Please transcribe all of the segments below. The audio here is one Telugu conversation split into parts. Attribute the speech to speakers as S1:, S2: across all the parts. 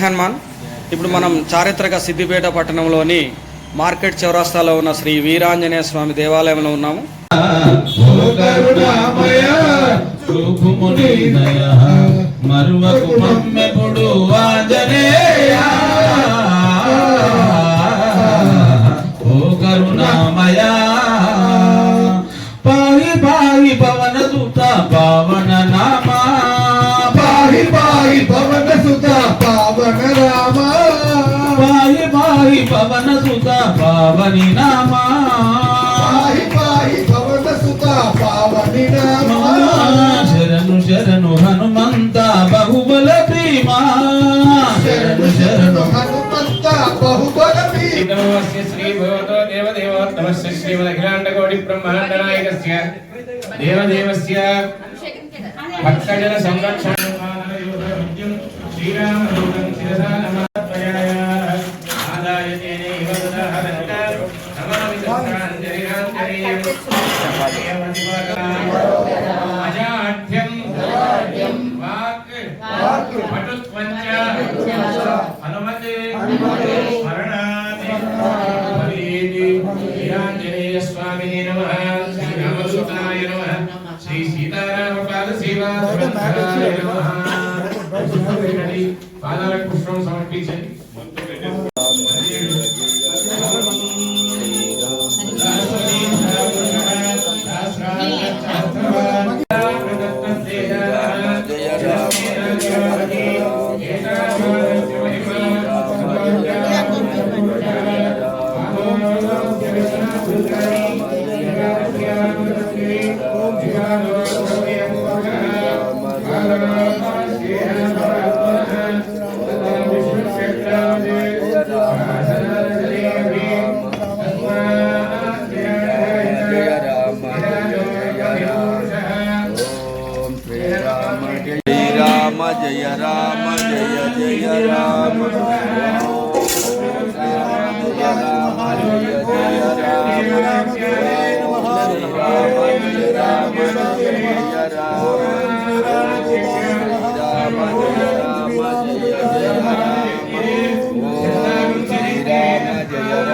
S1: హనుమాన్. ఇప్పుడు మనం చారిత్రక సిద్దిపేట పట్టణంలోని మార్కెట్ చౌరస్తాలో ఉన్న శ్రీ వీరాంజనేయ స్వామి దేవాలయంలో ఉన్నాము.
S2: పాహి పాహి పవన సుత పవన నామా, పాహి పాహి పవన సుత పవన రామ, పాహి పాహి పవన సుత పవని నామా, పాహి పాహి పవన సుత పవని నామా. శరణు శరణు హనుమంత బహుబల భీమా, శరణు శరణు హనుమంత బహుబల భీమా.
S3: శ్రీ భగవతో దేవదేవో నమస్తే శ్రీమదఖిలాండ కోటి బ్రహ్మాండ నాయకస్య దేవదేవస్య భక్తజన సంరక్షణ శ్రీరామదూతం శిరసా నమః ఆదాయ తేనైవ దదహరంత సమరవిద్రాంజలిరాంజలియం అజాఢ్యం వాక్ పటుత్వంచ హనుమతే స్మరణామి వీరాంజనేయ స్వామినే నమః. శ్రీరామదూతాయ నమః. శ్రీ సీతారామపాద సేవా సమర్థాయ నమః. పాదాలకు పుష్పం సమర్పించండి.
S2: జయ రామ జయ జయ రామ, జయ రామ జయ జయ రామ, రామ జయ రామ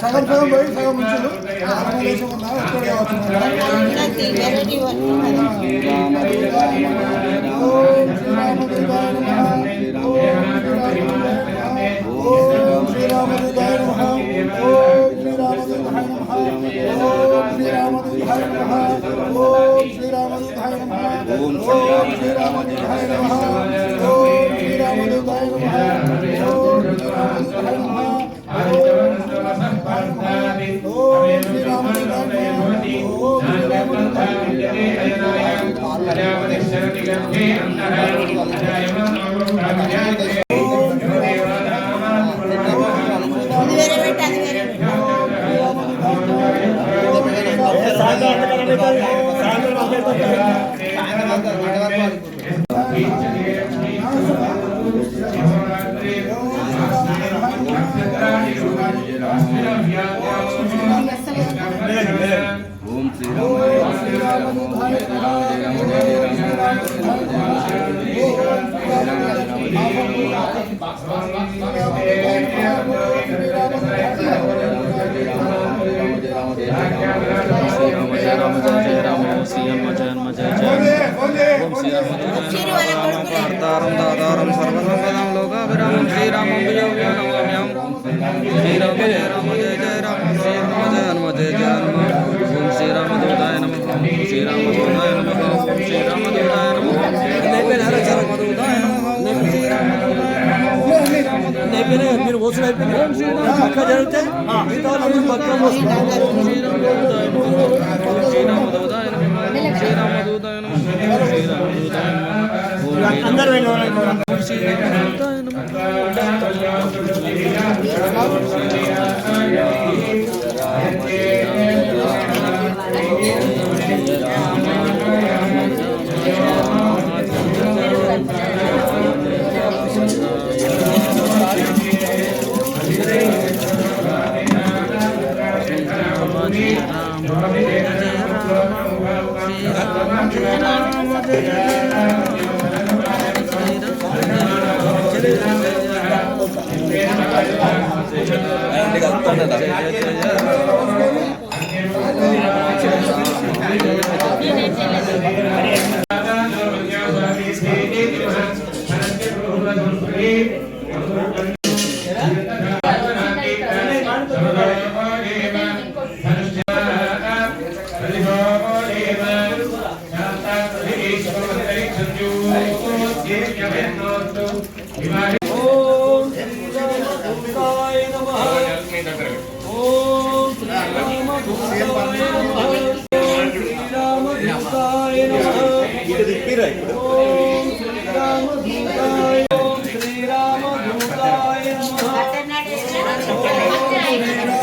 S4: సగం సగం పోయి సగం ముంచులు ఆంధ్రదేశం ఉన్నా ఒక్కడే ఓం శ్రీరామ ఓం శ్రీరామదూతాయ నమః ఓం శ్రీరామదూతాయ నమః ఓం శ్రీరామదూతాయ నమః ఓం శ్రీరామదూతాయ నమః ఓం శ్రీరామదూతాయ నమః ఓం శ్రీరామదూతాయ నమః ఓం శ్రీరామదూతాయ నమః
S1: తారం దాతారం సర్వసంపదాం లోకాభిరామం శ్రీరామం విజయ నమామ్యాం శ్రీరామ జయ రామ జయ జయ రామ శ్రీరామ జయ హనుమ జయ జయ హనుమ ఓం శ్రీరామదూతాయ నమః ఓం శ్రీరామదూతాయ నమః ఓం శ్రీరామదూతాయ నమః శ్రీరామదూతాయ నమః ఓం శ్రీరామదూతాయ
S5: మీరు ఓసులు అయిపోయింది పక్క జరిగితే మిగతా వాళ్ళందరూ పక్కన వస్తున్నారు.
S1: శ్రీరామదూతాయ నమః శ్రీరామదూతాయ నమః శ్రీరామదూతాయ నమః
S5: అందరూ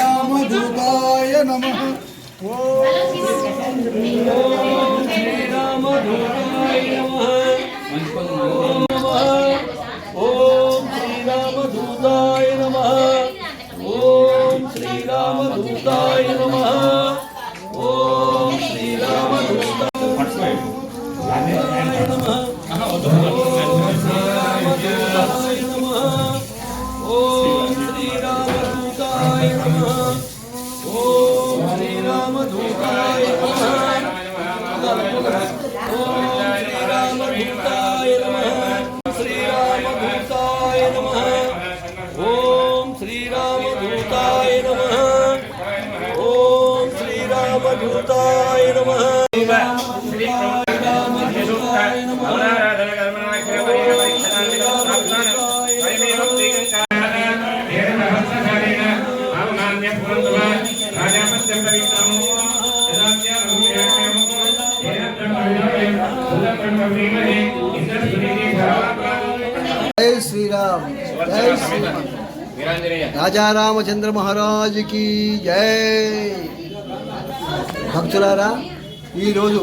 S4: శ్రీరామదూతాయ నమః
S5: ఓం శ్రీరామదూతాయ నమః ఓం శ్రీరామదూతాయ నమః ఓం శ్రీరామదూతాయ నమః ఓం శ్రీరామదూతాయ నమః ఓం శ్రీరామదూతాయ నమః శ్రీరామదూతాయ నమః ఓం శ్రీరామదూతాయ నమః ఓం శ్రీరామదూతాయ నమః
S2: జై శ్రీరామ్ జై శ్రీరామ్ రాజా రామచంద్ర మహారాజ్ కి జై. భక్తులారా, ఈరోజు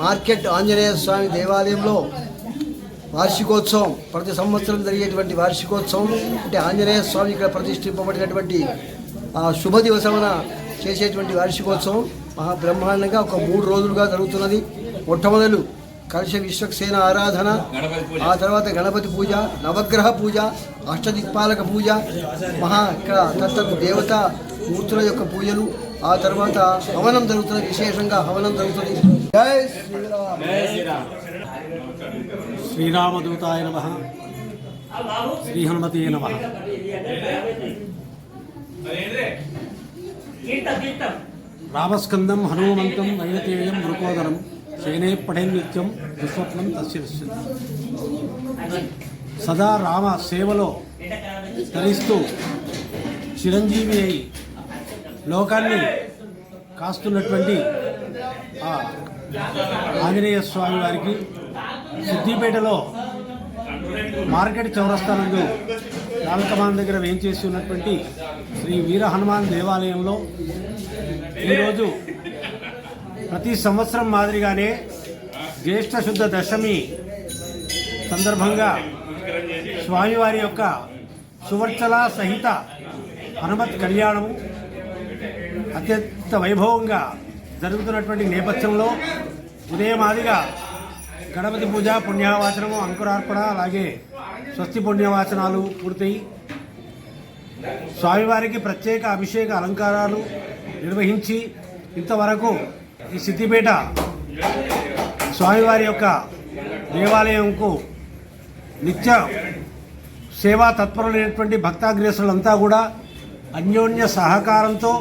S2: మార్కెట్ ఆంజనేయ స్వామి దేవాలయంలో వార్షికోత్సవం, ప్రతి సంవత్సరం జరిగేటువంటి వార్షికోత్సవం అంటే ఆంజనేయ స్వామి ఇక్కడ ప్రతిష్ఠింపబడినటువంటి ఆ శుభ దివసమున చేసేటువంటి వార్షికోత్సవం మహాబ్రహ్మాండంగా ఒక 3 రోజులుగా జరుగుతున్నది. మొట్టమొదలు కలశ విశ్వక్సేన ఆరాధన, ఆ తర్వాత గణపతి పూజ, నవగ్రహ పూజ, అష్టదిక్పాలక పూజ, ఇక్కడ తత్తు దేవత మూర్తుల యొక్క పూజలు, ఆ తర్వాత హవనం జరుగుతుంది. విశేషంగా హవనం జరుగుతుంది. జై శ్రీరామ్.
S5: శ్రీరామదూతాయ నమః.
S6: శ్రీ హనుమతే నమః. రామస్కందం హనుమంతం నైనతేయం మృకోదరం శయనే పఠేన్ నిత్యం దుస్వప్నం తస్య విశ్యం. సదా రామ సేవలో ధరిస్తూ చిరంజీవి అయి లోకాన్ని కాస్తున్నటువంటి ఆ ఆంజనేయ స్వామి వారికి సిద్దిపేటలో మార్కెట్ చౌరస్తా నందు రామకమాన్ దగ్గర వేయించేసి ఉన్నటువంటి శ్రీ వీర హనుమాన్ దేవాలయంలో ఈరోజు ప్రతి సంవత్సరం మాదిరిగానే జ్యేష్ఠ శుద్ధ దశమి సందర్భంగా స్వామివారి యొక్క సువర్చల సహిత హనుమత్ కళ్యాణము అత్యంత వైభవంగా జరుగుతున్నటువంటి నేపథ్యంలో ఉదయమాదిగా గణపతి పూజ పుణ్యవాచనము అంకురార్పణ అలాగే స్వస్తి పుణ్యవాచనాలు పూర్తయి స్వామివారికి ప్రత్యేక అభిషేక అలంకారాలు నిర్వహించి ఇంతవరకు ఈ సిద్దిపేట స్వామివారి యొక్క దేవాలయంకు నిత్య సేవా తత్పరులైనటువంటి భక్తాగ్రేసులంతా కూడా అన్యోన్య సహకారంతో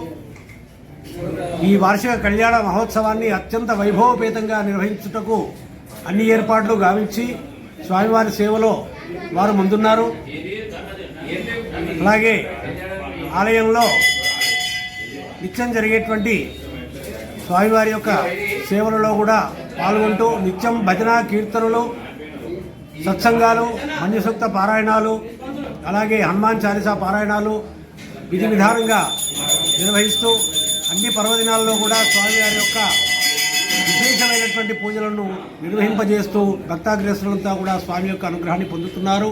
S6: ఈ వార్షిక కళ్యాణ మహోత్సవాన్ని అత్యంత వైభవపేతంగా నిర్వహించుటకు అన్ని ఏర్పాట్లు గావించి స్వామివారి సేవలో వారు ముందున్నారు. అలాగే ఆలయంలో నిత్యం జరిగేటువంటి స్వామివారి యొక్క సేవలలో కూడా పాల్గొంటూ నిత్యం భజన కీర్తనలు సత్సంగాలు మన్యసూక్త పారాయణాలు అలాగే హనుమాన్ చాలీసా పారాయణాలు విధి విధానంగా నిర్వహిస్తూ అన్ని పర్వదినాల్లో కూడా స్వామివారి యొక్క విశేషమైనటువంటి పూజలను నిర్వహింపజేస్తూ భక్తాగ్రేసులంతా కూడా స్వామి యొక్క అనుగ్రహాన్ని పొందుతున్నారు.